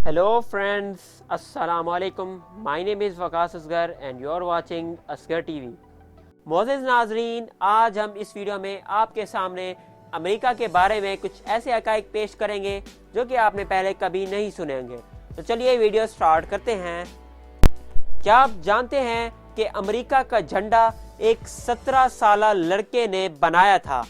Hello friends, Assalamu alaikum. My name is Waqas Asghar and you are watching Asghar TV. मोअज़्ज़िज़ नाज़रीन, आज हम इस video में आपके सामने अमेरिका के बारे में कुछ ऐसे हक़ाइक़ पेश करेंगे जो कि आपने पहले कभी नहीं सुने होंगे। तो चलिए वीडियो स्टार्ट करते हैं। क्या आप जानते हैं कि अमेरिका का झंडा एक 17 साला लड़के ने बनाया था।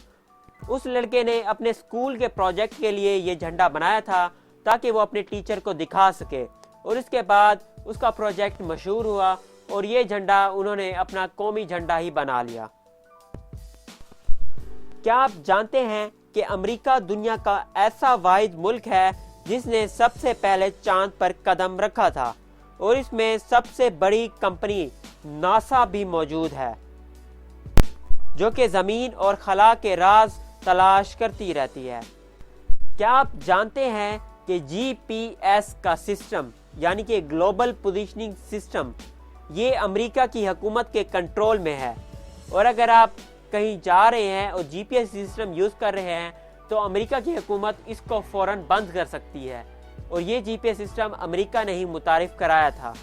उस लड़के ने अपने स्कूल के प्रोजेक्ट के लिए ये झंडा बनाया था ताकि वो अपने टीचर को दिखा सके, और इसके बाद उसका प्रोजेक्ट मशहूर हुआ और ये झंडा उन्होंने अपना कौमी झंडा ही बना लिया। क्या आप जानते हैं कि अमेरिका दुनिया का ऐसा वाहिद मुल्क है जिसने सबसे पहले चांद पर कदम रखा था, और इसमें सबसे बड़ी कंपनी नासा भी मौजूद है जो कि ज़मीन और खला के राज तलाश करती रहती है। क्या आप जानते हैं कि GPS का सिस्टम यानी कि ग्लोबल पोजीशनिंग सिस्टम ये अमेरिका की हुकूमत के कंट्रोल में है, और अगर आप कहीं जा रहे हैं और GPS सिस्टम यूज़ कर रहे हैं तो अमेरिका की हुकूमत इसको फ़ौरन बंद कर सकती है, और ये GPS सिस्टम अमेरिका ने ही मुतारिफ कराया था।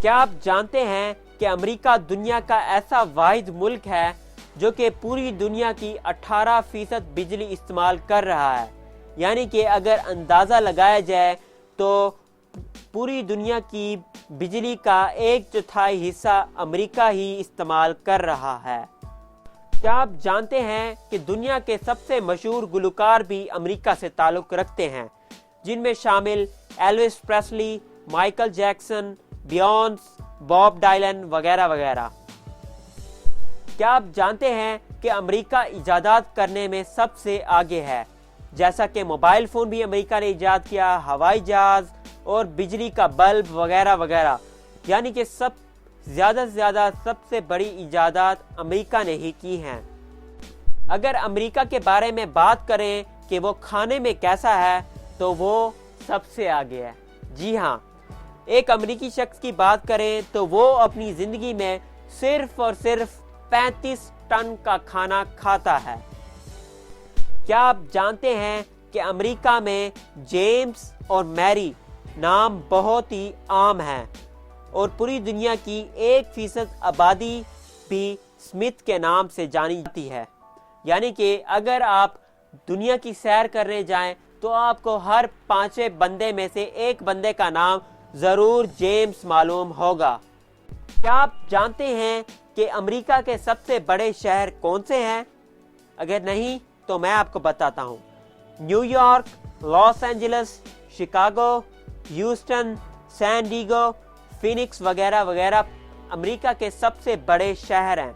क्या आप जानते हैं कि अमेरिका दुनिया का ऐसा वाहिद मुल्क है जो कि पूरी दुनिया की 18% बिजली इस्तेमाल कर रहा है, यानी कि अगर अंदाज़ा लगाया जाए तो पूरी दुनिया की बिजली का 1/4 हिस्सा अमेरिका ही इस्तेमाल कर रहा है। क्या आप जानते हैं कि दुनिया के सबसे मशहूर गुलकार भी अमेरिका से ताल्लुक़ रखते हैं, जिनमें शामिल Elvis Presley, Michael Jackson, Beyonce, Bob Dylan वगैरह वगैरह। क्या आप जानते हैं कि अमेरिका इजादात करने में सबसे आगे है, जैसा कि मोबाइल फ़ोन भी अमेरिका ने इजाद किया, हवाई जहाज़ और बिजली का बल्ब वगैरह वगैरह, यानी कि ज़्यादा से ज़्यादा सबसे बड़ी इजादात अमेरिका ने ही की हैं। अगर अमेरिका के बारे में बात करें कि वो खाने में कैसा है तो वो सबसे आगे है। जी हाँ, एक अमेरिकी शख्स की बात करें तो वो अपनी ज़िंदगी में सिर्फ और सिर्फ 35 टन का खाना खाता है। क्या आप जानते हैं कि अमेरिका में जेम्स और मैरी नाम बहुत ही आम हैं, और पूरी दुनिया की 1% आबादी भी स्मिथ के नाम से जानी जाती है, यानी कि अगर आप दुनिया की सैर करने जाएं तो आपको हर 5 बंदे में से एक बंदे का नाम ज़रूर जेम्स मालूम होगा। क्या आप जानते हैं कि अमेरिका के सबसे बड़े शहर कौन से हैं? अगर नहीं तो मैं आपको बताता हूँ। New York, Los Angeles, Chicago, Houston, San Diego, Phoenix वगैरह वगैरह अमेरिका के सबसे बड़े शहर हैं।